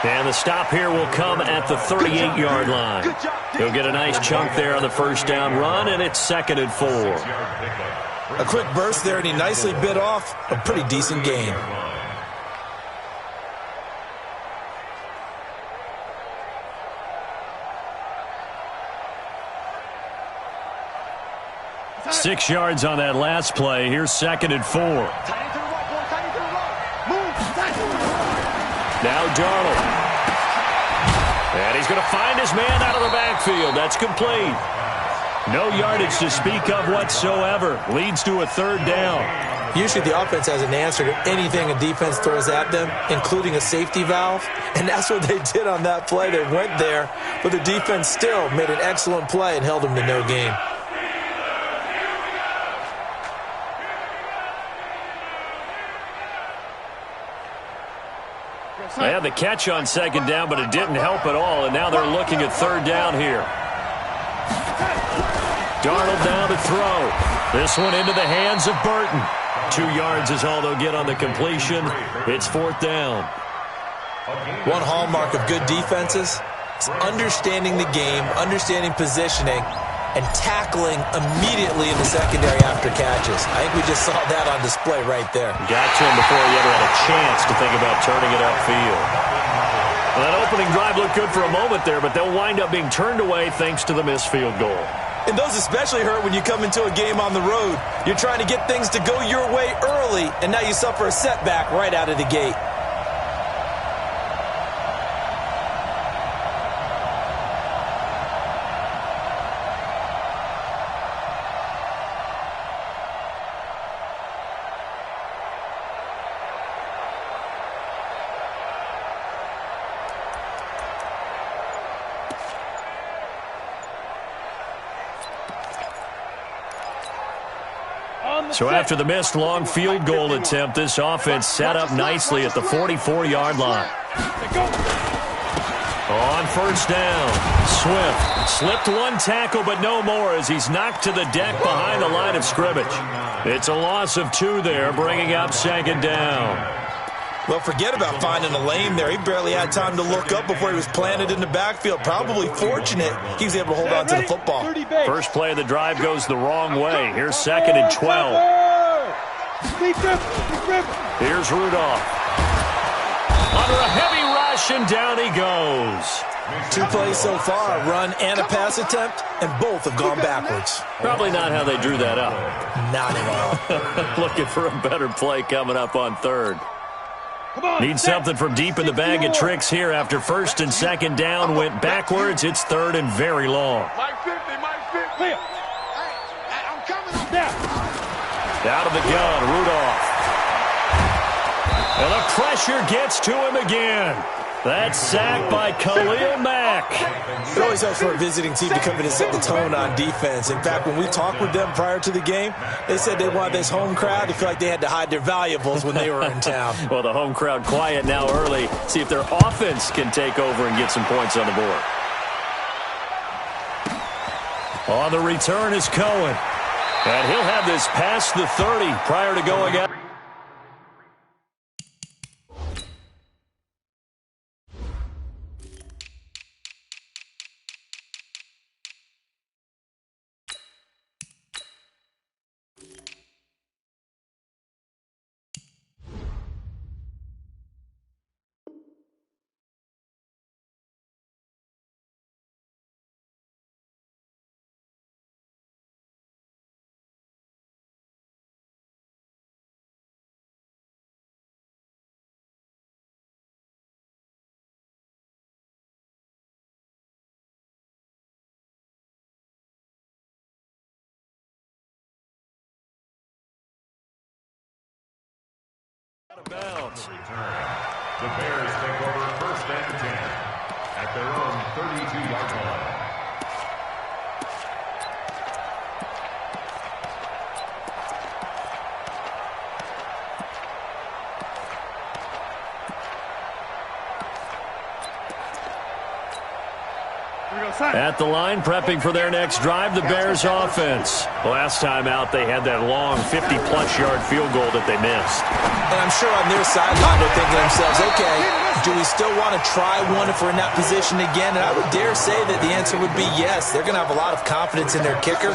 And the stop here will come at the 38-yard line. He'll get a nice chunk there on the first down run, and it's 2nd and 4. A quick burst there, and he nicely bit off a pretty decent gain. Six yards on that last play. Here's 2nd and 4. Now Darnold. And he's going to find his man out of the backfield. That's complete. No yardage to speak of whatsoever. Leads to a 3rd down. Usually the offense has an answer to anything a defense throws at them, including a safety valve. And that's what they did on that play. They went there, but the defense still made an excellent play and held them to no gain. They had the catch on 2nd down, but it didn't help at all, and now they're looking at 3rd down here. Darnold down to throw. This one into the hands of Burton. 2 yards is all they'll get on the completion. It's 4th down. One hallmark of good defenses is understanding the game, understanding positioning, and tackling immediately in the secondary after catches. I think we just saw that on display right there. Got to him before he ever had a chance to think about turning it upfield. Well, that opening drive looked good for a moment there, but they'll wind up being turned away thanks to the missed field goal. And those especially hurt when you come into a game on the road. You're trying to get things to go your way early, and now you suffer a setback right out of the gate. So after the missed long field goal attempt, this offense set up nicely at the 44-yard line. On 1st down, Swift slipped one tackle, but no more as he's knocked to the deck behind the line of scrimmage. It's a loss of 2 there, bringing up 2nd down. Well, forget about finding a lane there. He barely had time to look up before he was planted in the backfield. Probably fortunate he was able to hold on to the football. First play of the drive goes the wrong way. Here's 2nd and 12. Here's Rudolph. Under a heavy rush, and down he goes. 2 plays so far, a run and a pass attempt, and both have gone backwards. Probably not how they drew that up. Not at all. Looking for a better play coming up on 3rd. Need something from deep in the bag of tricks here after 1st and 2nd down went backwards. It's 3rd and very long. Out of the gun, Rudolph. And the pressure gets to him again. That's sacked by Khalil Mack. It always helps for a visiting team to come in and set the tone on defense. In fact, when we talked with them prior to the game, they said they wanted this home crowd to feel like they had to hide their valuables when they were in town. Well, the home crowd quiet now early. See if their offense can take over and get some points on the board. On the return is Cohen. And he'll have this past the 30 prior to going out. The Bears take over 1st and 10 at their own 32-yard line. At the line, prepping for their next drive, the Bears offense. Last time out, they had that long 50-plus yard field goal that they missed. And I'm sure on their sideline they're thinking to themselves, okay, Do we still want to try one if we're in that position again? And I would dare say that the answer would be yes. They're going to have a lot of confidence in their kicker.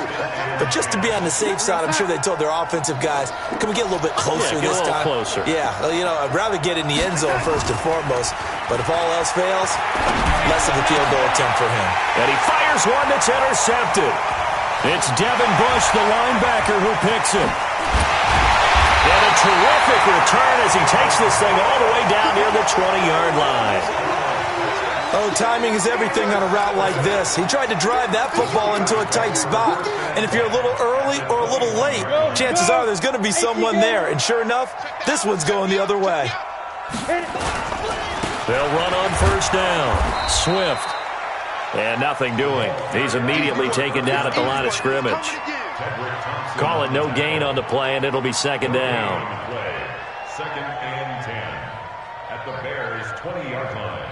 But just to be on the safe side, I'm sure they told their offensive guys, can we get a little bit closer this time? Closer. Yeah, you know, I'd rather get in the end zone first and foremost. But if all else fails, less of a field goal attempt for him. And he fires one that's intercepted. It's Devin Bush, the linebacker, who picks it. And a terrific return as he takes this thing all the way down near the 20-yard line. Oh, timing is everything on a route like this. He tried to drive that football into a tight spot. And if you're a little early or a little late, chances are there's going to be someone there. And sure enough, this one's going the other way. They'll run on first down. Swift. And nothing doing. He's immediately taken down at the line of scrimmage. Call it no gain on the play, and it'll be second down. Second and 10 at the Bears' 20-yard line.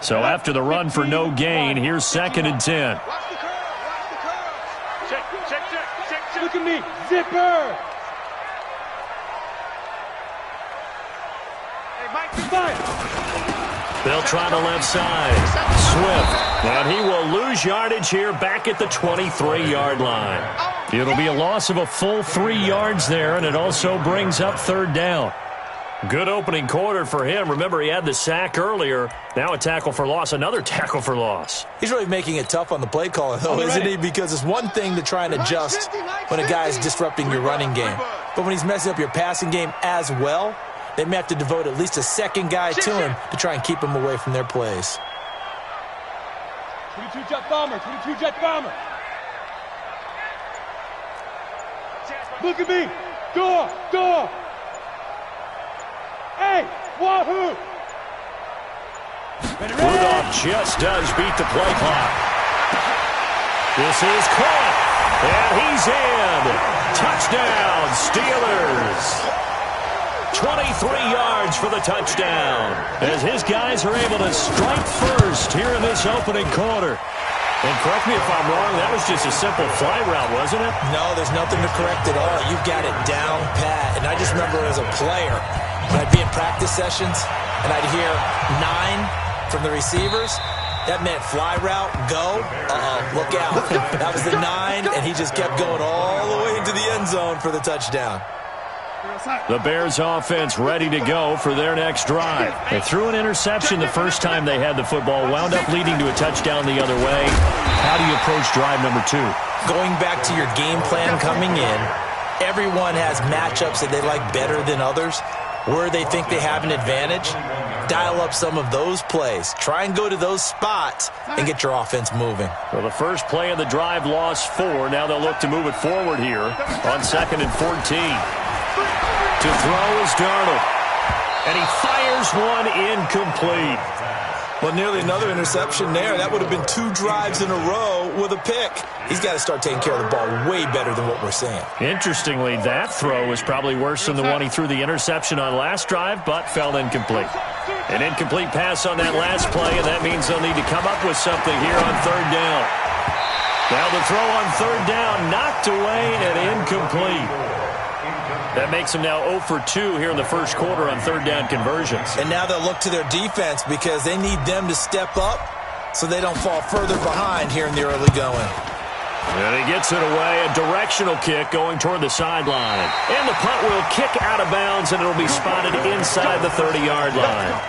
So after the run for no gain, here's second and 10. Check. Look at me. Zipper. Hey, Mike, fire. They'll try the left side. Swift. And he will lose yardage here back at the 23-yard line. It'll be a loss of a full 3 yards there, and it also brings up third down. Good opening quarter for him. Remember, he had the sack earlier. Now a tackle for loss, another tackle for loss. He's really making it tough on the play caller, though, isn't he? Because it's one thing to try and adjust when a guy's disrupting your running game. But when he's messing up your passing game as well, they may have to devote at least a second guy to him to try and keep him away from their plays. 22 jet bomber. Look at me. Door. Hey, wahoo. Rudolph just does beat the play clock. This is caught. And he's in. Touchdown, Steelers. 23 yards for the touchdown as his guys are able to strike first here in this opening quarter. And correct me if I'm wrong, that was just a simple fly route, wasn't it? No, there's nothing to correct at all. You've got it down pat. And I just remember as a player, when I'd be in practice sessions and I'd hear 9 from the receivers, that meant fly route, go, look out. That was the 9, and he just kept going all the way into the end zone for the touchdown. The Bears offense ready to go for their next drive. They threw an interception the first time they had the football, wound up leading to a touchdown the other way. How do you approach drive number 2? Going back to your game plan coming in, everyone has matchups that they like better than others, where they think they have an advantage. Dial up some of those plays. Try and go to those spots and get your offense moving. Well, the first play of the drive lost 4. Now they'll look to move it forward here on 2nd and 14. To throw is Darnold. And he fires one incomplete. Well, nearly another interception there. That would have been 2 drives in a row with a pick. He's got to start taking care of the ball way better than what we're seeing. Interestingly, that throw is probably worse than the one he threw the interception on last drive, but fell incomplete. An incomplete pass on that last play, and that means they'll need to come up with something here on third down. Now the throw on third down, knocked away and incomplete. That makes them now 0 for 2 here in the first quarter on third down conversions. And now they'll look to their defense because they need them to step up so they don't fall further behind here in the early going. And he gets it away, a directional kick going toward the sideline. And the punt will kick out of bounds, and it'll be spotted inside the 30-yard line.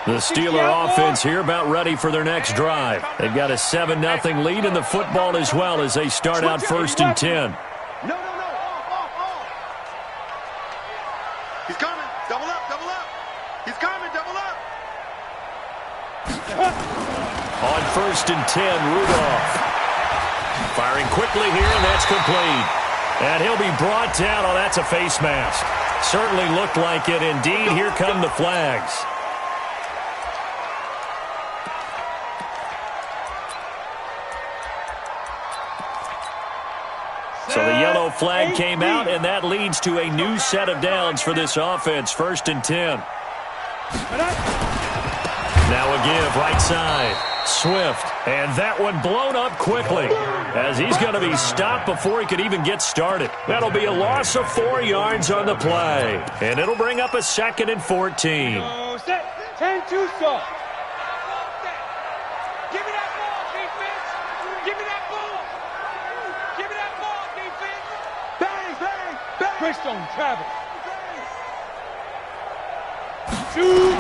The Steeler offense here about ready for their next drive. They've got a 7-0 lead in the football as well as they start out 1st and 10. No. He's coming. Double up. He's coming. Double up. On 1st and 10, Rudolph. Firing quickly here, and that's complete. And he'll be brought down. Oh, that's a face mask. Certainly looked like it. Indeed, here come the flags. So the yellow flag came out, and that leads to a new set of downs for this offense. 1st and 10. Now a give right side. Swift. And that one blown up quickly as he's going to be stopped before he could even get started. That'll be a loss of 4 yards on the play. And it'll bring up a 2nd and 14. Set. 10-2 soft. Give me that ball, defense. Give me that ball. Give me that ball, defense. Bang, bang, bang. Twist on Travis. Shoot.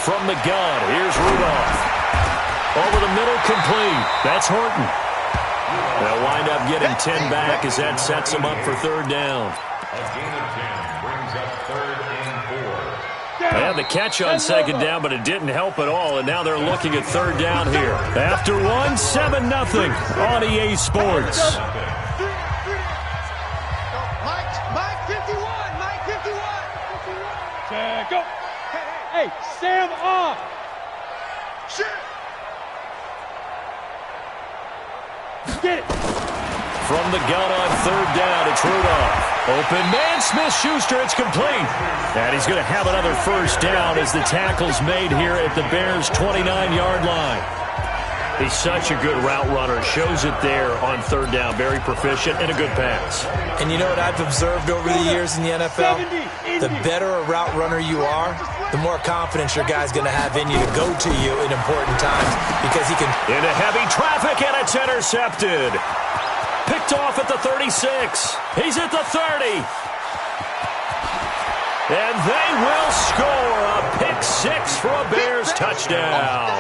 From the gun, here's Rudolph. Over the middle, complete. That's Horton. They'll wind up getting 10 back as that sets them up for 3rd down. A gain of 10 brings up 3rd and 4. They had the catch on 2nd down, but it didn't help at all, and now they're looking at 3rd down here. After 7-0 on EA Sports. Mike 51. Mike 51. Check up. Hey, Sam off. Shit. Get it. From the gun on 3rd down, it's Rudolph. Open man, Smith-Schuster, it's complete. And he's going to have another 1st down as the tackle's made here at the Bears' 29-yard line. He's such a good route runner. Shows it there on 3rd down. Very proficient and a good pass. And you know what I've observed over the years in the NFL? The better a route runner you are, the more confidence your guy's going to have in you to go to you in important times because he can... Into heavy traffic, and it's intercepted. Picked off at the 36. He's at the 30. And they will score a pick-6 for a Bears touchdown.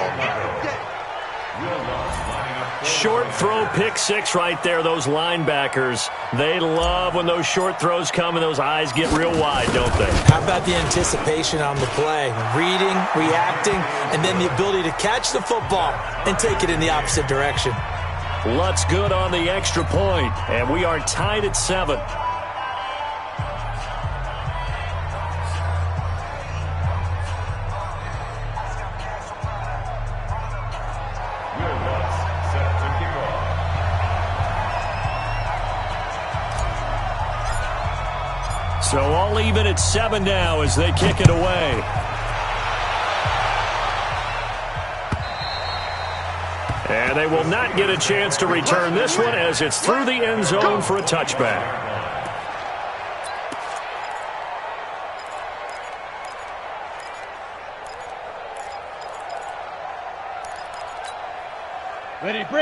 Short throw, pick-6 right there. Those linebackers, they love when those short throws come and those eyes get real wide, don't they? How about the anticipation on the play? Reading, reacting, and then the ability to catch the football and take it in the opposite direction. Lutz good on the extra point, and we are tied at 7. So all even at 7 now as they kick it away. And they will not get a chance to return this one as it's through the end zone for a touchback.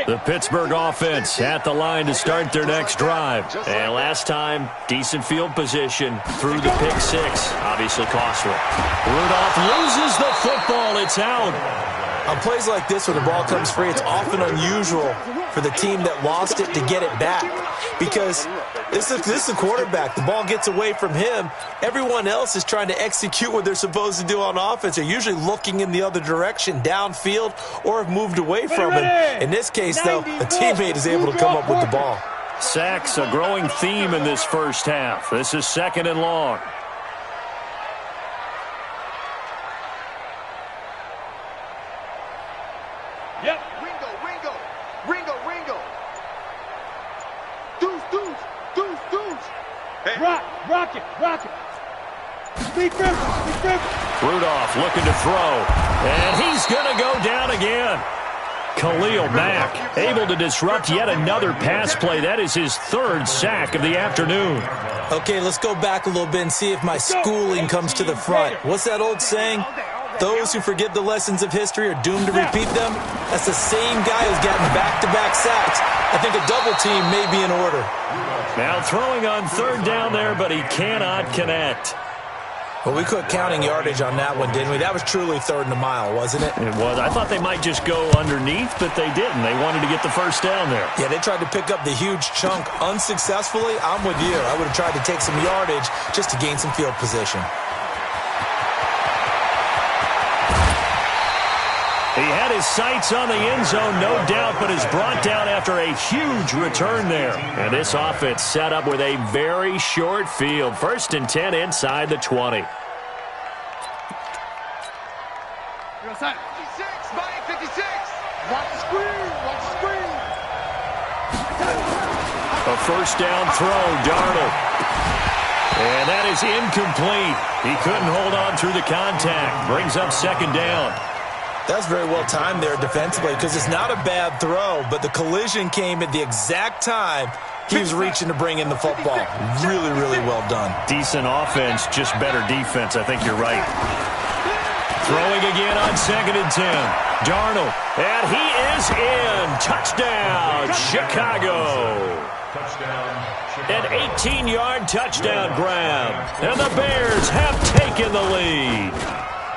The Pittsburgh offense at the line to start their next drive. And last time, decent field position through the pick-6. Obviously costly. Rudolph loses the football. It's out. On plays like this where the ball comes free, it's often unusual for the team that lost it to get it back. Because this is the quarterback. The ball gets away from him. Everyone else is trying to execute what they're supposed to do on offense. They're usually looking in the other direction, downfield, or have moved away from it. In this case, though, a teammate is able to come up with the ball. Sacks, a growing theme in this first half. This is 2nd and long. Yep. Ringo. Deuce. Hey. Rock it. Speak Rivers. Rudolph looking to throw. And he's going to go down again. Khalil Mack able to disrupt yet another pass play. That is his 3rd sack of the afternoon. Okay, let's go back a little bit and see if my schooling comes to the front. What's that old saying? Those who forget the lessons of history are doomed to repeat them. That's the same guy who's gotten back-to-back sacks. I think a double team may be in order. Now throwing on 3rd down there, but he cannot connect. Well, we quit counting yardage on that one, didn't we? That was truly 3rd and a mile, wasn't it? It was. I thought they might just go underneath, but they didn't. They wanted to get the 1st down there. Yeah, they tried to pick up the huge chunk unsuccessfully. I'm with you. I would have tried to take some yardage just to gain some field position. He had his sights on the end zone, no doubt, but is brought down after a huge return there. And this offense set up with a very short field. 1st and 10 inside the 20. 56, Mike 56. Watch the screen. A 1st down throw, Darnold. And that is incomplete. He couldn't hold on through the contact. Brings up 2nd down. That's very well timed there defensively because it's not a bad throw, but the collision came at the exact time he was reaching to bring in the football. Really, really well done. Decent offense, just better defense. I think you're right. Throwing again on 2nd and 10. Darnold, and he is in. Touchdown, Chicago. An 18-yard touchdown grab, and the Bears have taken the lead.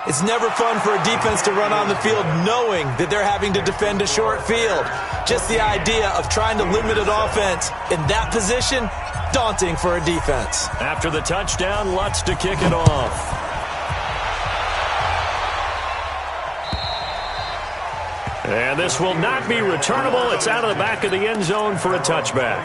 It's never fun for a defense to run on the field knowing that they're having to defend a short field. Just the idea of trying to limit an offense in that position, daunting for a defense. After the touchdown, Lutz to kick it off. And this will not be returnable. It's out of the back of the end zone for a touchback.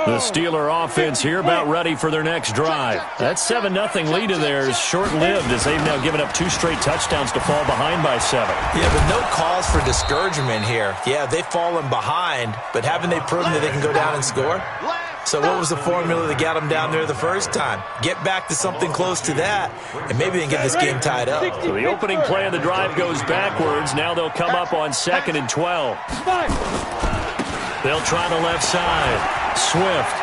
The Steeler offense here about ready for their next drive. That 7-0 lead of theirs short-lived as they've now given up 2 straight touchdowns to fall behind by 7. Yeah, but no cause for discouragement here. Yeah, they've fallen behind, but haven't they proven that they can go down and score? So what was the formula that got them down there the first time? Get back to something close to that, and maybe they can get this game tied up. So the opening play of the drive goes backwards. Now they'll come up on 2nd and 12. They'll try the left side. Swift.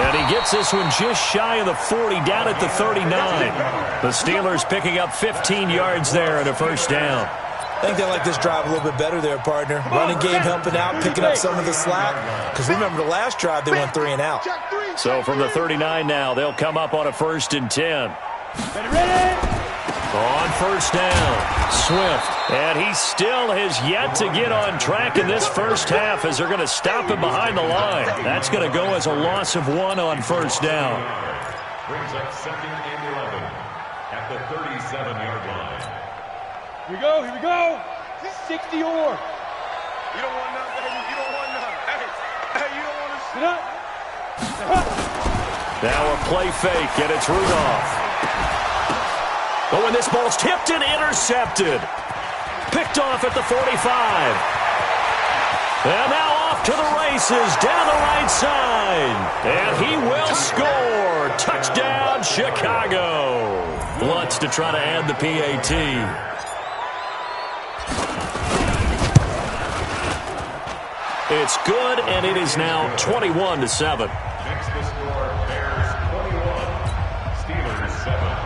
And he gets this one just shy of the 40, down at the 39. The Steelers picking up 15 yards there and a first down. I think they like this drive a little bit better there, partner. Running game helping out, picking up some of the slack. Because remember, the last drive, they went 3 and out. So from the 39 now, they'll come up on a 1st and 10. On first down, Swift. And he still has yet to get on track in this first half as they're going to stop him behind the line. That's going to go as a loss of 1 on first down. Brings up 2nd and 11 at the 37-yard line. Here we go. 60 or. You don't want none, baby. You don't want none. Hey, you don't want to Sit up. Now a play fake, and it's Rudolph. Oh, and this ball's tipped and intercepted. Picked off at the 45. And now off to the races down the right side. And he will score. Touchdown, Chicago. Lutz to try to add the PAT. It's good, and it is now 21-7. Next to score, Bears 21, Steelers 7.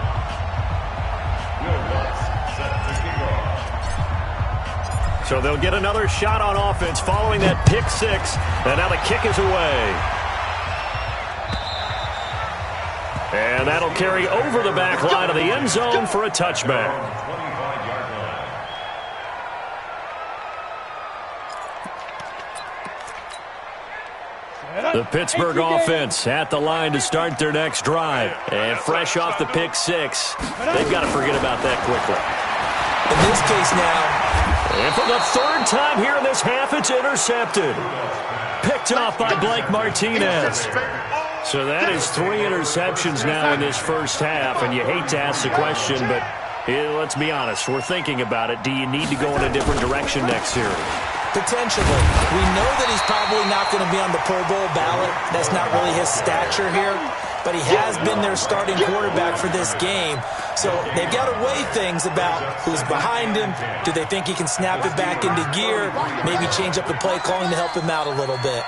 So they'll get another shot on offense following that pick 6. And now the kick is away. And that'll carry over the back line of the end zone for a touchback. 25-yard line. The Pittsburgh offense at the line to start their next drive. And fresh off the pick 6, they've got to forget about that quickly. In this case now, and for the 3rd time here in this half, it's intercepted. Picked off by Blake Martinez. So that is 3 interceptions now in this first half. And you hate to ask the question, but let's be honest. We're thinking about it. Do you need to go in a different direction next series? potentially. We know that he's probably not going to be on the Pro Bowl ballot. That's not really his stature here. But he has been their starting quarterback for this game. So they've got to weigh things about who's behind him. Do they think he can snap it back into gear? Maybe change up the play calling to help him out a little bit.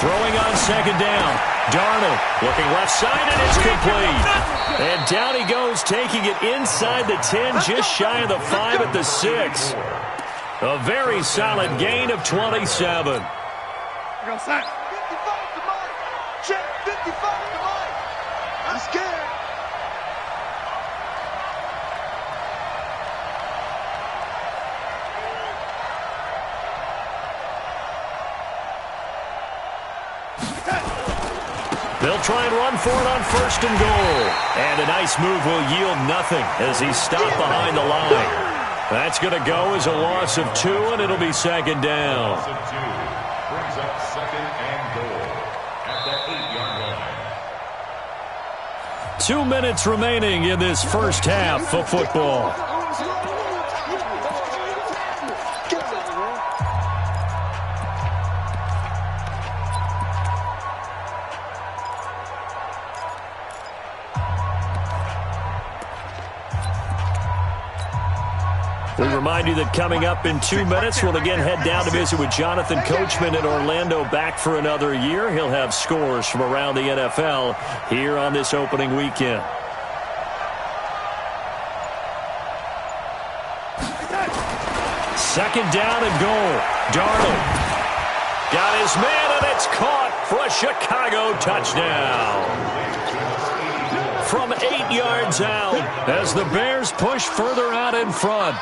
Throwing on second down. Darnold looking left side, and it's complete. And down he goes, taking it inside the 10, just shy of the 5 at the 6. A very solid gain of 27. Go, son. 55 to Mike. Check 55 to Mike. I'm scared. They'll try and run for it on first and goal. And a nice move will yield nothing as he's stopped behind the line. That's going to go as a loss of 2, and it'll be second down. Loss of 2 brings up second and goal. 2 minutes remaining in this first half of football. We remind you that coming up in 2 minutes, we'll again head down to visit with Jonathan Coachman in Orlando, back for another year. He'll have scores from around the NFL here on this opening weekend. Second down and goal. Darnold got his man, and it's caught for a Chicago touchdown. From 8 yards out as the Bears push further out in front.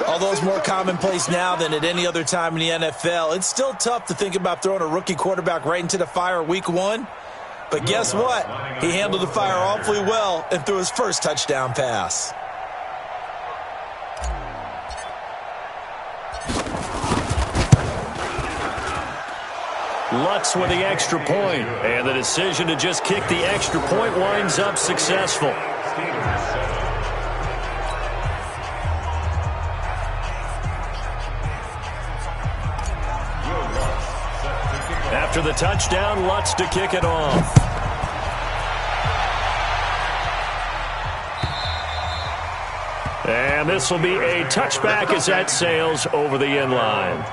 Although it's more commonplace now than at any other time in the NFL, it's still tough to think about throwing a rookie quarterback right into the fire week one. But guess what? He handled the fire awfully well and threw his first touchdown pass. Lutz with the extra point, and the decision to just kick the extra point winds up successful. After the touchdown, Lutz to kick it off. And this will be a touchback as that sails over the end line.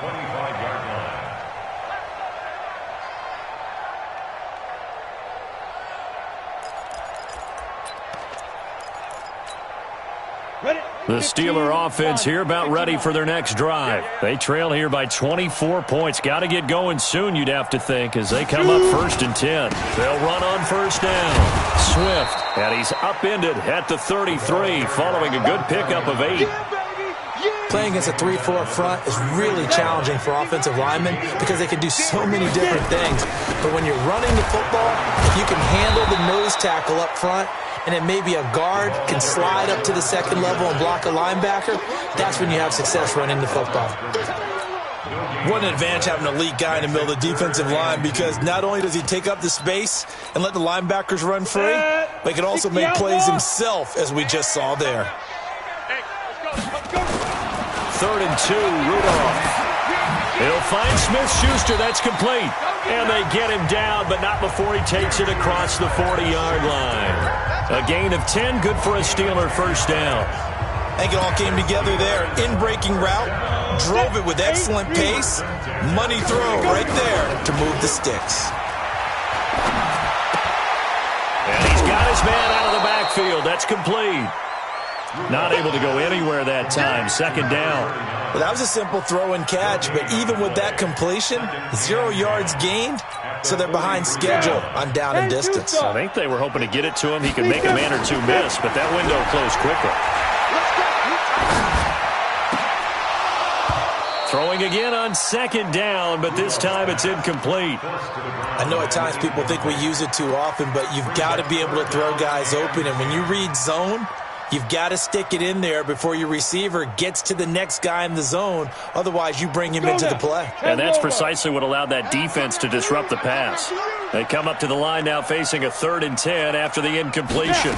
The Steeler offense here about ready for their next drive. They trail here by 24 points. Got to get going soon, you'd have to think, as they come up 1st and 10. They'll run on first down. Swift, and he's upended at the 33, following a good pickup of 8. Playing against a 3-4 front is really challenging for offensive linemen because they can do so many different things. But when you're running the football, if you can handle the nose tackle up front, and then maybe a guard can slide up to the second level and block a linebacker, that's when you have success running the football. What an advantage having an elite guy in the middle of the defensive line, because not only does he take up the space and let the linebackers run free, but he can also make plays himself, as we just saw there. 3rd and 2, Rudolph. He'll find Smith-Schuster. That's complete. And they get him down, but not before he takes it across the 40-yard line. A gain of 10, good for a Steeler first down. I think it all came together there. In-breaking route, drove it with excellent pace. Money throw right there to move the sticks. And he's got his man out of the backfield. That's complete. Not able to go anywhere that time. 2nd down. Well, that was a simple throw and catch, but even with that completion, 0 yards gained, so they're behind schedule on down and distance. I think they were hoping to get it to him. He could make a man or two miss, but that window closed quickly. Throwing again on 2nd down, but this time it's incomplete. I know at times people think we use it too often, but you've got to be able to throw guys open, and when you read zone, you've got to stick it in there before your receiver gets to the next guy in the zone. Otherwise, you bring him into the play. And that's precisely what allowed that defense to disrupt the pass. They come up to the line now facing a 3rd and 10 after the incompletion.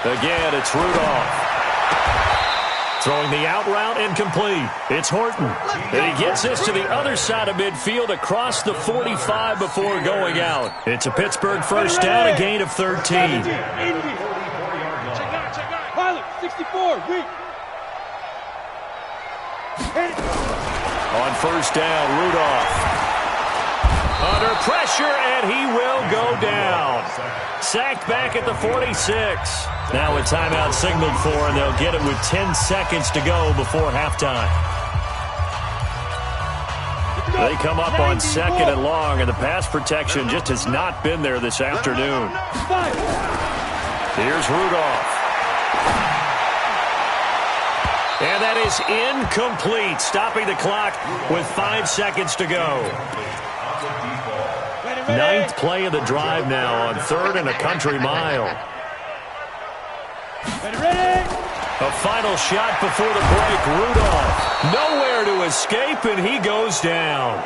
Again, it's Rudolph. Throwing the out route, incomplete. It's Horton. And he gets this to the other side of midfield across the 45 before going out. It's a Pittsburgh first down, a gain of 13. 64, weak. On first down, Rudolph. Under pressure, and he will go down. Sacked back at the 46. Now a timeout signaled for, and they'll get it with 10 seconds to go before halftime. They come up on 2nd and long, and the pass protection just has not been there this afternoon. Here's Rudolph. And that is incomplete, stopping the clock with 5 seconds to go. 9th play of the drive now on 3rd and a country mile. A final shot before the break. Rudolph nowhere to escape, and he goes down.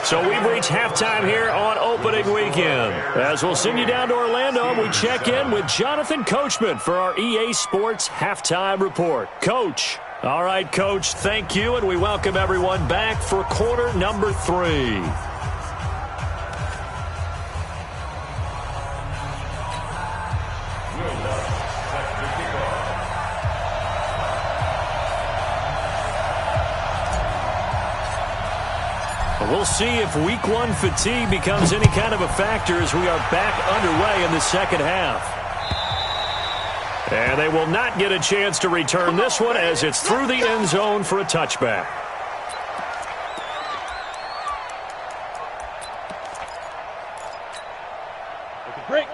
So we've reached halftime here on opening weekend. As we'll send you down to Orlando, we check in with Jonathan Coachman for our EA Sports Halftime Report. Coach. All right, Coach, thank you, and we welcome everyone back for quarter number 3. We'll see if week 1 fatigue becomes any kind of a factor as we are back underway in the second half. And they will not get a chance to return this one as it's through the end zone for a touchback.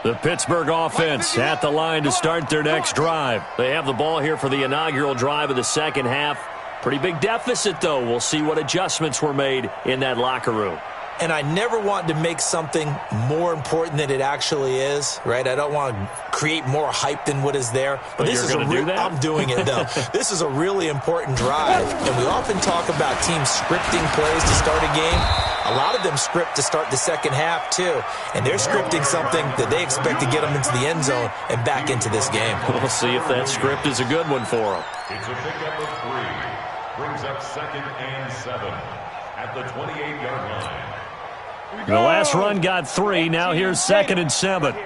The Pittsburgh offense at the line to start their next drive. They have the ball here for the inaugural drive of the second half. Pretty big deficit, though. We'll see what adjustments were made in that locker room. And I never want to make something more important than it actually is, right? I don't want to create more hype than what is there. But this is I'm doing it, though. This is a really important drive. And we often talk about teams scripting plays to start a game. A lot of them script to start the second half, too. And they're scripting something that they expect to get them into the end zone and back into this game. We'll see if that script is a good one for them. It's a pickup of 3. Brings up 2nd and 7 at the 28-yard line. The last run got 3. Now here's 2nd and 7.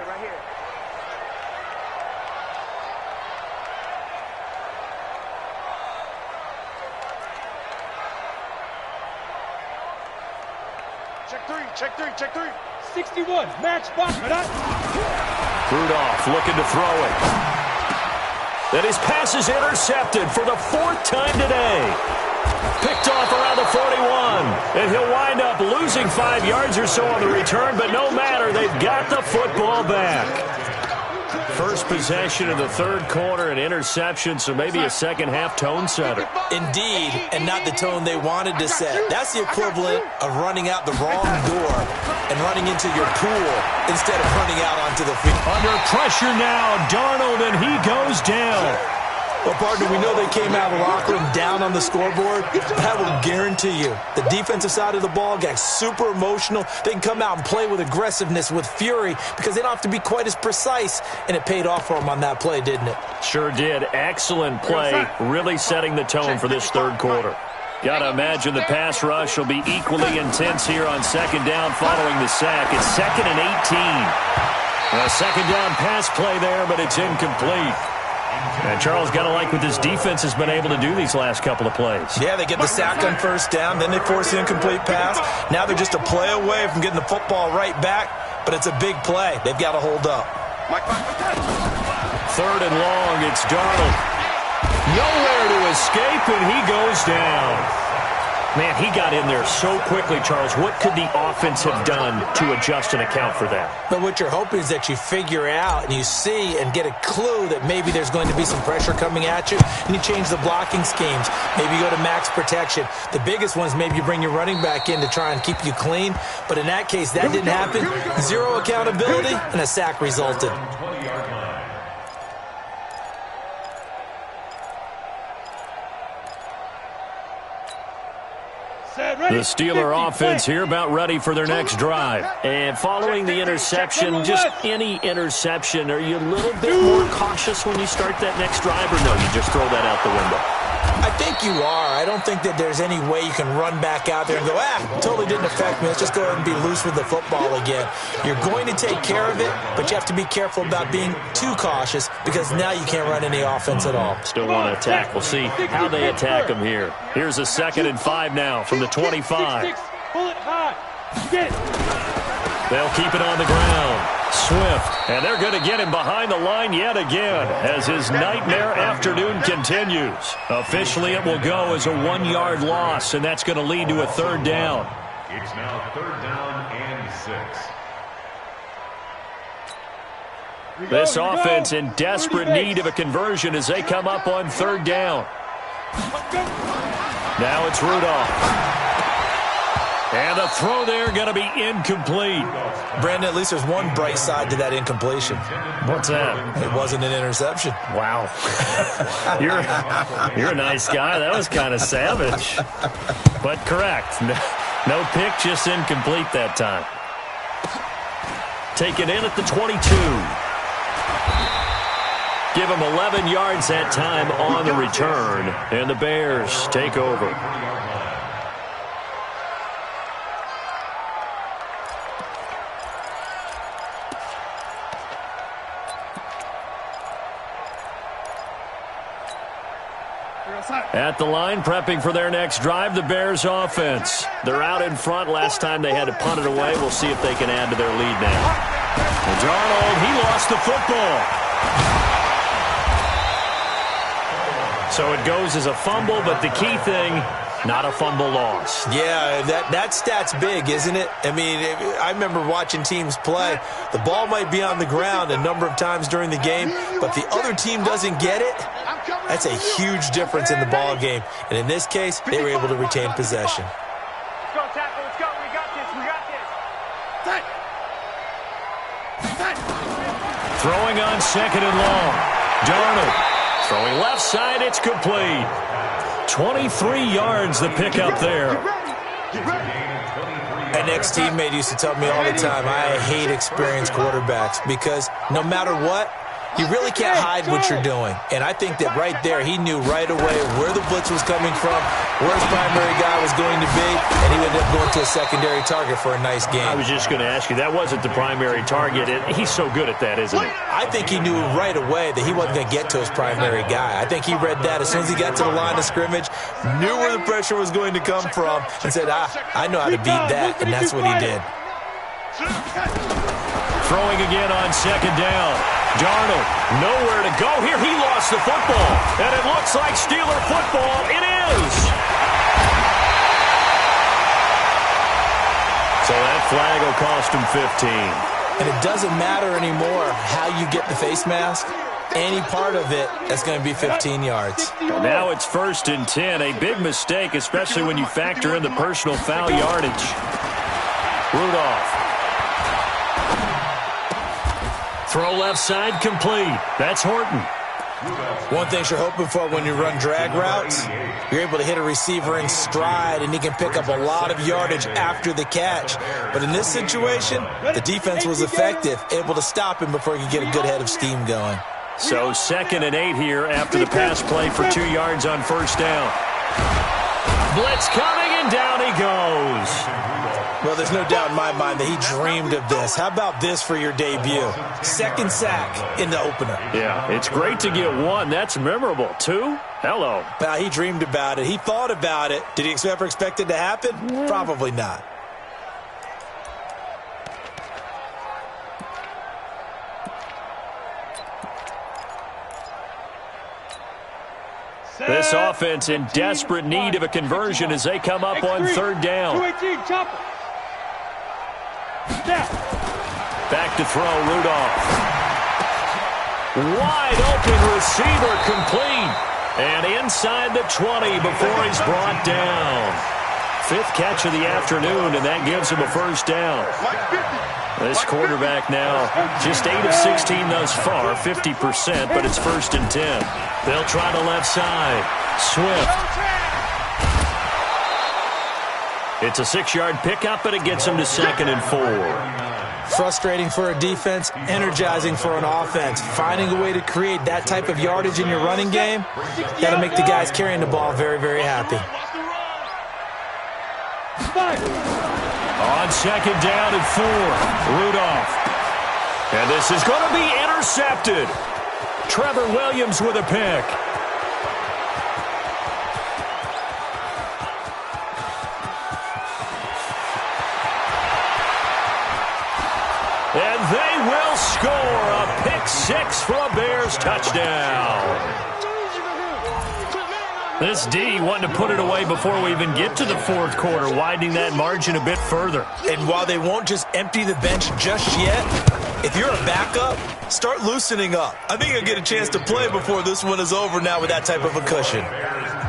Check three. 61, match box. Rudolph looking to throw it. Then his pass is intercepted for the 4th time today. Picked off around the 41. And he'll wind up losing 5 yards or so on the return, but no matter, they've got the football back. First possession of the third quarter, an interception, so maybe a second-half tone setter. Indeed, and not the tone they wanted to set. That's the equivalent of running out the wrong door and running into your pool instead of running out onto the field. Under pressure now, Darnold, and he goes down. Well, partner, we know they came out of the locker room down on the scoreboard. That will guarantee you the defensive side of the ball got super emotional. They can come out and play with aggressiveness, with fury, because they don't have to be quite as precise. And it paid off for them on that play, didn't it? Sure did. Excellent play, really setting the tone for this third quarter. Got to imagine the pass rush will be equally intense here on second down following the sack. It's 2nd and 18. A second down pass play there, but it's incomplete. And Charles, got to like what this defense has been able to do these last couple of plays. Yeah, they get the sack on first down, then they force the incomplete pass. Now they're just a play away from getting the football right back, but it's a big play. They've got to hold up. 3rd and long, it's Darnold. Nowhere to escape, and he goes down. Man, he got in there so quickly, Charles. What could the offense have done to adjust and account for that? But what you're hoping is that you figure out and you see and get a clue that maybe there's going to be some pressure coming at you, and you change the blocking schemes. Maybe you go to max protection. The biggest one is maybe you bring your running back in to try and keep you clean. But in that case, that didn't happen. Zero accountability, and a sack resulted. The Steeler offense here about ready for their next drive. And following the interception, just any interception, are you a little bit more cautious when you start that next drive, or no, you just throw that out the window? I think you are. I don't think that there's any way you can run back out there and go, totally didn't affect me. Let's just go ahead and be loose with the football again. You're going to take care of it, but you have to be careful about being too cautious because now you can't run any offense at all. Still want to attack. We'll see how they attack them here. Here's a 2nd and 5 now from the 25. They'll keep it on the ground. Swift, and they're going to get him behind the line yet again as his nightmare afternoon continues. Officially, it will go as a 1-yard loss, and that's going to lead to a 3rd down. It's now 3rd down and 6. This offense in desperate need of a conversion as they come up on 3rd down. Now it's Rudolph. And the throw there going to be incomplete. Brandon, at least there's one bright side to that incompletion. What's that? It wasn't an interception. Wow. You're a nice guy. That was kind of savage. But correct. No pick, just incomplete that time. Taken in at the 22. Give him 11 yards that time on the return. And the Bears take over. At the line, prepping for their next drive, the Bears offense. They're out in front. Last time they had to punt it away. We'll see if they can add to their lead now. And Darnold, he lost the football. So it goes as a fumble, but the key thing, not a fumble loss. Yeah, that stat's big, isn't it? I mean, I remember watching teams play. The ball might be on the ground a number of times during the game, but the other team doesn't get it. That's a huge difference in the ball game. And in this case, they were able to retain possession. Let's go, tackle. Let's go. We got this. We got this. Throwing on second and long. Darnold throwing left side. It's complete. 23 yards the pickup there. An ex-teammate used to tell me all the time, I hate experienced quarterbacks because no matter what, you really can't hide what you're doing. And I think that right there, he knew right away where the blitz was coming from, where his primary guy was going to be, and he ended up going to a secondary target for a nice game. I was just going to ask you, that wasn't the primary target. He's so good at that, isn't he? I think he knew right away that he wasn't going to get to his primary guy. I think he read that as soon as he got to the line of scrimmage, knew where the pressure was going to come from, and said, I know how to beat that, and that's what he did. Throwing again on second down. Darnold, nowhere to go here. He lost the football. And it looks like Steeler football. It is. So that flag will cost him 15. And it doesn't matter anymore how you get the face mask. Any part of it, that's going to be 15 yards. And now it's 1st and 10. A big mistake, especially when you factor in the personal foul yardage. Rudolph. Throw left side complete. That's Horton. One thing you're hoping for when you run drag routes, you're able to hit a receiver in stride, and he can pick up a lot of yardage after the catch. But in this situation, the defense was effective, able to stop him before he could get a good head of steam going. So 2nd and 8 here after the pass play for 2 yards on first down. Blitz coming, and down he goes. Well, there's no doubt in my mind that he dreamed of this. How about this for your debut? 2nd sack in the opener. Yeah, it's great to get 1. That's memorable. 2? Hello. He dreamed about it. He thought about it. Did he ever expect it to happen? Probably not. This offense in desperate need of a conversion as they come up on 3rd down. 218, chopper. Back to throw, Rudolph. Wide open receiver complete. And inside the 20 before he's brought down. 5th catch of the afternoon, and that gives him a first down. This quarterback now just 8 of 16 thus far, 50%, but it's 1st and 10. They'll try the left side. Swift. It's a 6-yard pickup, but it gets him to 2nd and 4. Frustrating for a defense, energizing for an offense. Finding a way to create that type of yardage in your running game, that'll make the guys carrying the ball very, very happy. On 2nd down and 4, Rudolph. And this is going to be intercepted. Trevor Williams with a pick. And they will score a pick 6 for a Bears touchdown. This D wanting to put it away before we even get to the 4th quarter, widening that margin a bit further. And while they won't just empty the bench just yet, if you're a backup, start loosening up. I think you'll get a chance to play before this one is over now with that type of a cushion.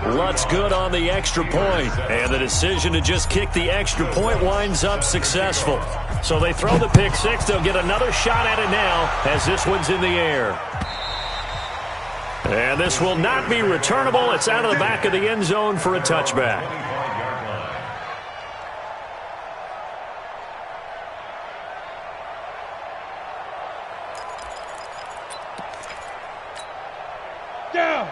Lutz good on the extra point, and the decision to just kick the extra point winds up successful. So they throw the pick six. They'll get another shot at it now as this one's in the air. And this will not be returnable. It's out of the back of the end zone for a touchback.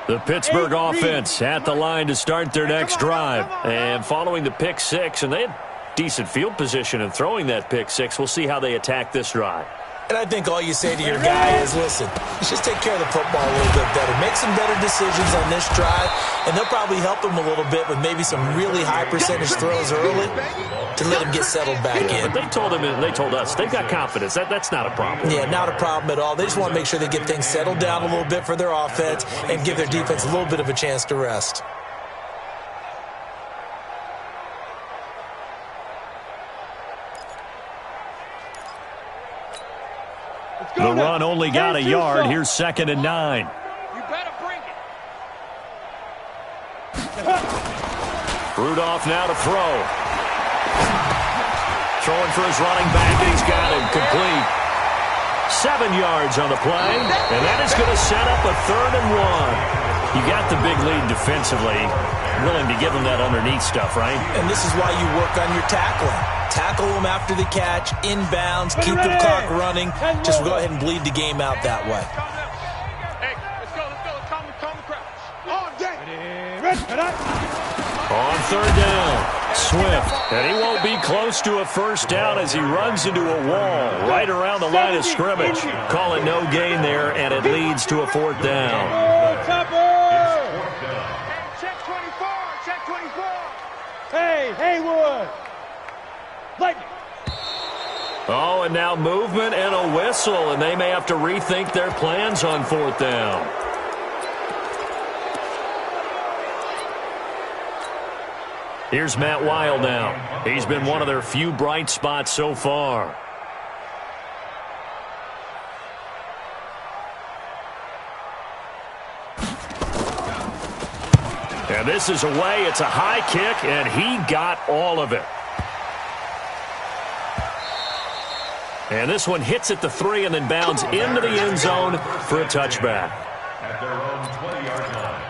The Pittsburgh offense at the line to start their next drive. And following the pick six, and they had decent field position in throwing that pick six. We'll see how they attack this drive. And I think all you say to your guy is, listen, let's just take care of the football a little bit better. Make some better decisions on this drive, and they'll probably help him a little bit with maybe some really high percentage throws early to let him get settled back in. But they told us, they've got confidence. That's not a problem. Yeah, not a problem at all. They just want to make sure they get things settled down a little bit for their offense and give their defense a little bit of a chance to rest. The run only got a yard. Here's 2nd and 9. You better bring it. Rudolph now to throw. Throwing for his running back, and he's got him complete. 7 yards on the play, and that is going to set up a 3rd and 1. You got the big lead defensively. Willing to give them that underneath stuff, right? And this is why you work on your tackling. Tackle them after the catch, inbounds, keep the clock running. Just go ahead and bleed the game out that way. Hey, let's go. Calm the crowd. On deck. On 3rd down, Swift. And he won't be close to a first down as he runs into a wall right around the line of scrimmage. Call it no gain there, and it leads to a 4th down. Check 24. Check 24. Hey, Haywood. Lightning. Oh, and now movement and a whistle, and they may have to rethink their plans on 4th down. Here's Matt Wild now. He's been one of their few bright spots so far. And this is away. It's a high kick, and he got all of it. And this one hits at the 3 and then bounds into the end zone for a touchback. At their own 20-yard line.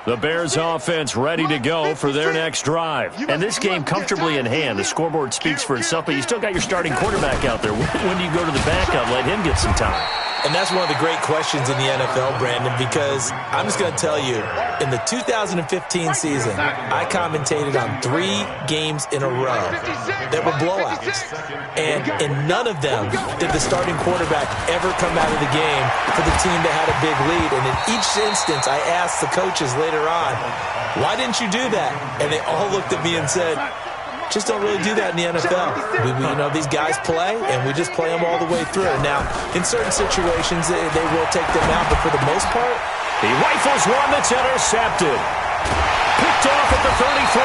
The Bears offense ready to go for their next drive. And this game comfortably in hand. The scoreboard speaks for itself, but you still got your starting quarterback out there. When do you go to the backup? Let him get some time. And that's one of the great questions in the NFL, Brandon, because I'm just going to tell you, in the 2015 season, I commentated on 3 games in a row that were blowouts. And in none of them did the starting quarterback ever come out of the game for the team that had a big lead. And in each instance, I asked the coaches later on, why didn't you do that? And they all looked at me and said, just don't really do that in the NFL. These guys play, and we just play them all the way through. Now, in certain situations, they will take them out, but for the most part, he rifles one that's intercepted. Picked off at the 33,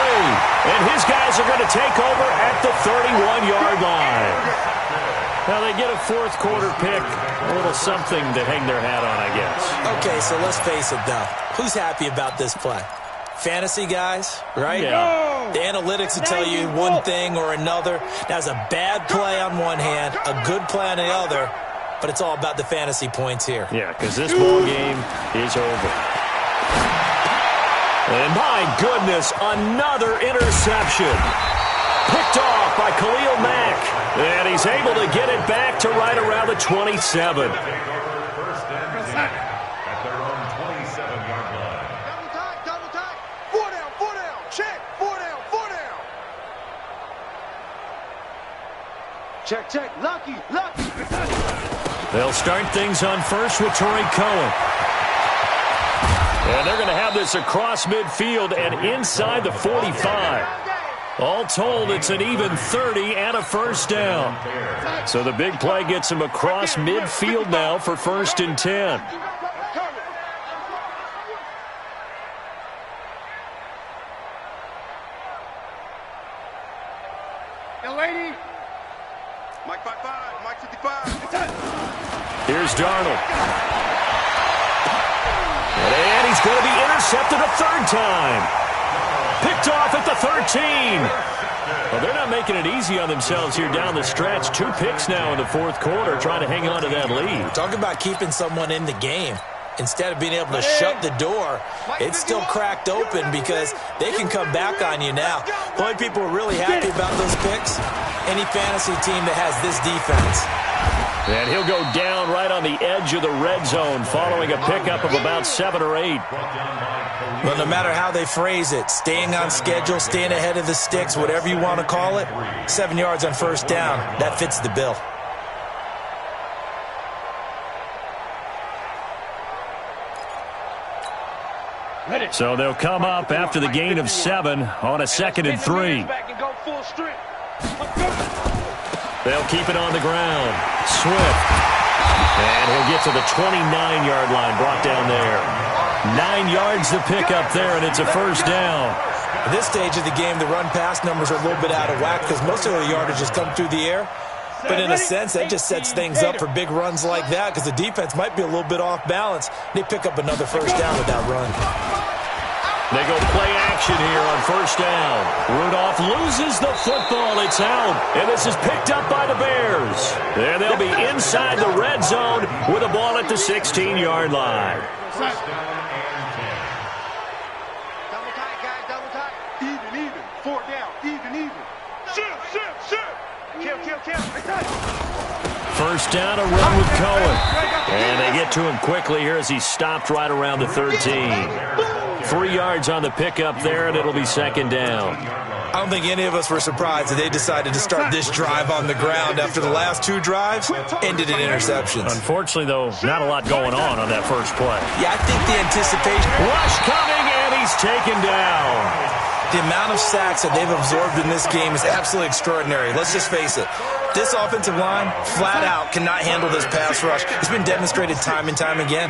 and his guys are going to take over at the 31-yard line. Now, they get a 4th quarter pick, a little something to hang their hat on, I guess. Okay, so let's face it, though. Who's happy about this play? Fantasy guys, right? Yeah. The analytics will tell you one thing or another. That's a bad play on one hand, a good play on the other, but it's all about the fantasy points here. Yeah, because this ball game is over. And my goodness, another interception. Picked off by Khalil Mack. And he's able to get it back to right around the 27. Check. Lucky. They'll start things on first with Torrey Cohen. And they're going to have this across midfield and inside the 45. All told, it's an even 30 and a first down. So the big play gets him across midfield now for 1st and 10. Lady. Mike 55, Mike 55. Here's Darnold. And he's going to be intercepted a third time. Picked off at the 13. Well, they're not making it easy on themselves here down the stretch. 2 picks now in the fourth quarter, trying to hang on to that lead. Talk about keeping someone in the game. Instead of being able to shut the door, it's still cracked open because they can come back on you now. The only people who are really happy about those picks, any fantasy team that has this defense. And he'll go down right on the edge of the red zone following a pickup of about 7 or 8. Well, no matter how they phrase it, staying on schedule, staying ahead of the sticks, whatever you want to call it, 7 yards on first down, that fits the bill. So they'll come up after the gain of 7 on a 2nd and 3. They'll keep it on the ground. Swift. And he'll get to the 29-yard line, brought down there. 9 yards to pick up there, and it's a first down. At this stage of the game, the run-pass numbers are a little bit out of whack because most of the yardage has come through the air. But in a sense, that just sets things up for big runs like that because the defense might be a little bit off balance. They pick up another first down with that run. They go play action here on first down. Rudolph loses the football. It's out. And this is picked up by the Bears. And they'll be inside the red zone with a ball at the 16-yard line. Double tight, guys, double tight. Even. 4 down, even. Shift. Kill. First down, a run with Cohen. And they get to him quickly here as he's stopped right around the 13. 3 yards on the pickup there, and it'll be second down. I don't think any of us were surprised that they decided to start this drive on the ground after the last 2 drives ended in interceptions. Unfortunately, though, not a lot going on that first play. Yeah, I think the anticipation... Rush coming, and he's taken down. The amount of sacks that they've absorbed in this game is absolutely extraordinary. Let's just face it. This offensive line, flat out, cannot handle this pass rush. It's been demonstrated time and time again.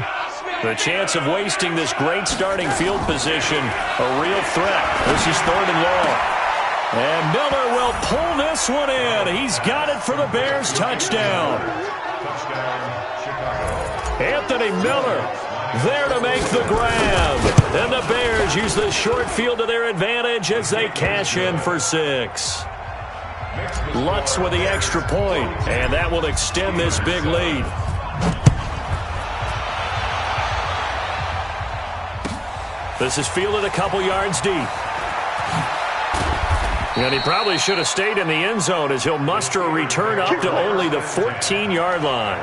The chance of wasting this great starting field position, a real threat. This is 3rd and long. And Miller will pull this one in. He's got it for the Bears touchdown. Anthony Miller there to make the grab. And the Bears use the short field to their advantage as they cash in for 6. Lutz with the extra point, and that will extend this big lead. This is fielded a couple yards deep. And he probably should have stayed in the end zone as he'll muster a return up to only the 14-yard line.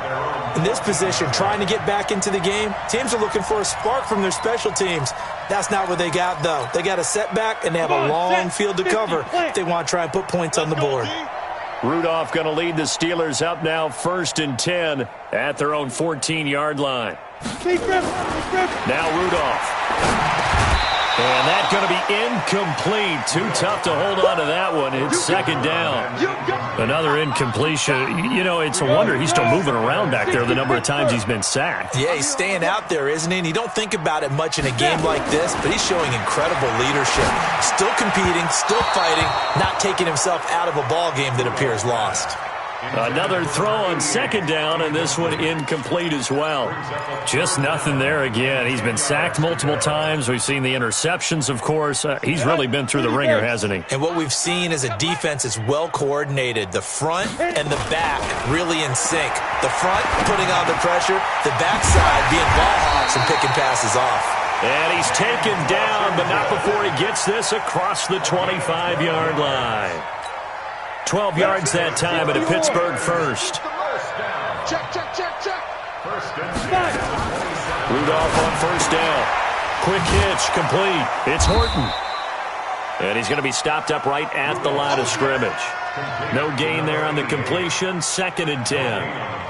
In this position, trying to get back into the game, teams are looking for a spark from their special teams. That's not what they got, though. They got a setback, and they have a long field to cover if they want to try and put points on the board. Rudolph going to lead the Steelers up now 1st and 10 at their own 14-yard line. Now Rudolph. And that's going to be incomplete. Too tough to hold on to that one. It's second down. Another incompletion. You know, it's a wonder he's still moving around back there the number of times he's been sacked. Yeah, he's staying out there, isn't he? And you don't think about it much in a game like this, but he's showing incredible leadership. Still competing, still fighting, not taking himself out of a ball game that appears lost. Another throw on second down, and this one incomplete as well. Just nothing there again. He's been sacked multiple times. We've seen the interceptions, of course. He's really been through the ringer, hasn't he? And what we've seen is a defense that's well coordinated. The front and the back really in sync. The front putting on the pressure, the backside being ball hawks and picking passes off. And he's taken down, but not before he gets this across the 25-yard line. 12 yards that time at a Pittsburgh first. Check. Rudolph on first down. Quick hitch, complete. It's Horton. And he's going to be stopped up right at the line of scrimmage. No gain there on the completion, 2nd and 10.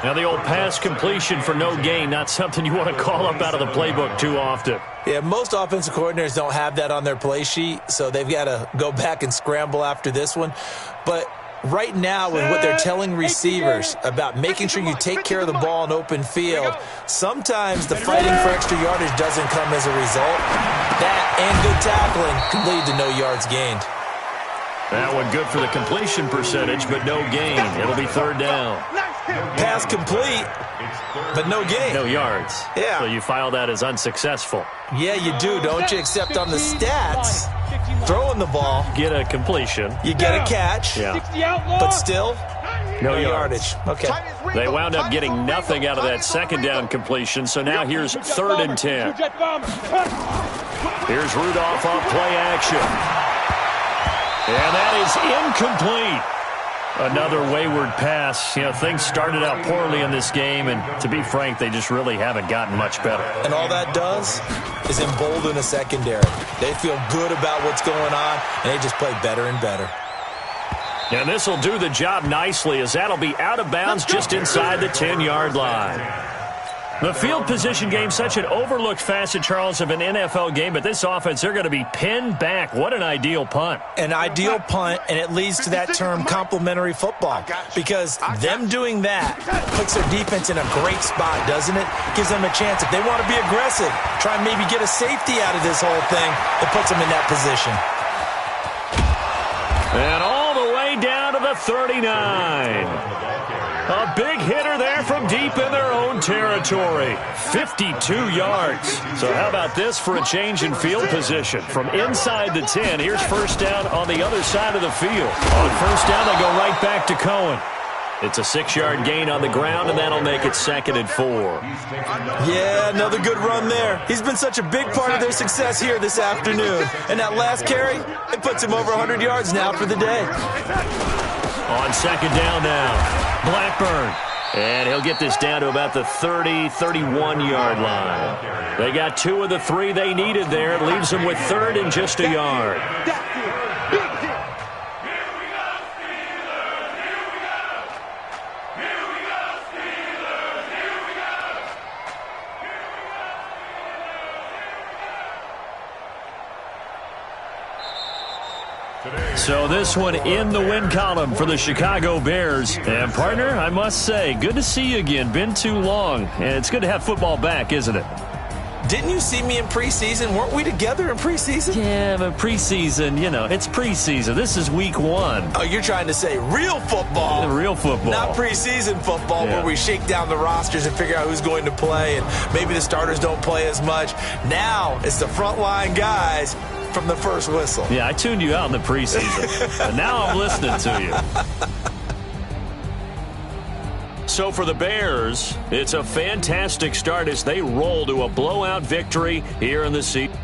Now the old pass completion for no gain, not something you want to call up out of the playbook too often. Yeah, most offensive coordinators don't have that on their play sheet, so they've got to go back and scramble after this one. But right now, with what they're telling receivers about making sure you take care of the ball in open field, sometimes the fighting for extra yardage doesn't come as a result. That and good tackling can lead to no yards gained. That one good for the completion percentage, but no gain. It'll be 3rd down. Pass complete, but no gain. No yards. Yeah. So you file that as unsuccessful. Yeah, you do, don't you? Except on the stats, throwing the ball, Get a completion. you get a catch, Yeah. but still, No no yardage. yardage. Okay. They wound up getting nothing out of that second down completion, so now here's 3rd and 10. Here's Rudolph on play action. And that is incomplete. Another wayward pass. You know, things started out poorly in this game, and to be frank, they just really haven't gotten much better. And all that does is embolden a secondary. They feel good about what's going on, and they just play better and better. And this will do the job nicely, as that'll be out of bounds just inside the 10-yard line. The field position game, such an overlooked facet, Charles, of an NFL game, but this offense, they're going to be pinned back. What an ideal punt. An ideal punt, and it leads to that term complementary football, because them doing that puts their defense in a great spot, doesn't it? Gives them a chance. If they want to be aggressive, try and maybe get a safety out of this whole thing, it puts them in that position. And all the way down to the 39. A big hitter there from deep in their own territory. 52 yards. So how about this for a change in field position? From inside the 10, here's first down on the other side of the field. On first down, they go right back to Cohen. It's a 6-yard gain on the ground, and that'll make it 2nd and 4. Yeah, another good run there. He's been such a big part of their success here this afternoon. And that last carry, it puts him over 100 yards now for the day. On 2nd down now, Blackburn. And he'll get this down to about the 30, 31-yard line. They got 2 of the 3 they needed there. It leaves them with 3rd and just a yard. So this one in the win column for the Chicago Bears. And, partner, I must say, good to see you again. Been too long. And it's good to have football back, isn't it? Didn't you see me in preseason? Weren't we together in preseason? Yeah, but preseason, you know, it's preseason. This is week 1. Oh, you're trying to say real football. Real football. Not preseason football, Yeah. where we shake down the rosters and figure out who's going to play, and maybe the starters don't play as much. Now it's the frontline guys from the first whistle. Yeah, I tuned you out in the preseason. And now I'm listening to you. So for the Bears, it's a fantastic start as they roll to a blowout victory here in the season.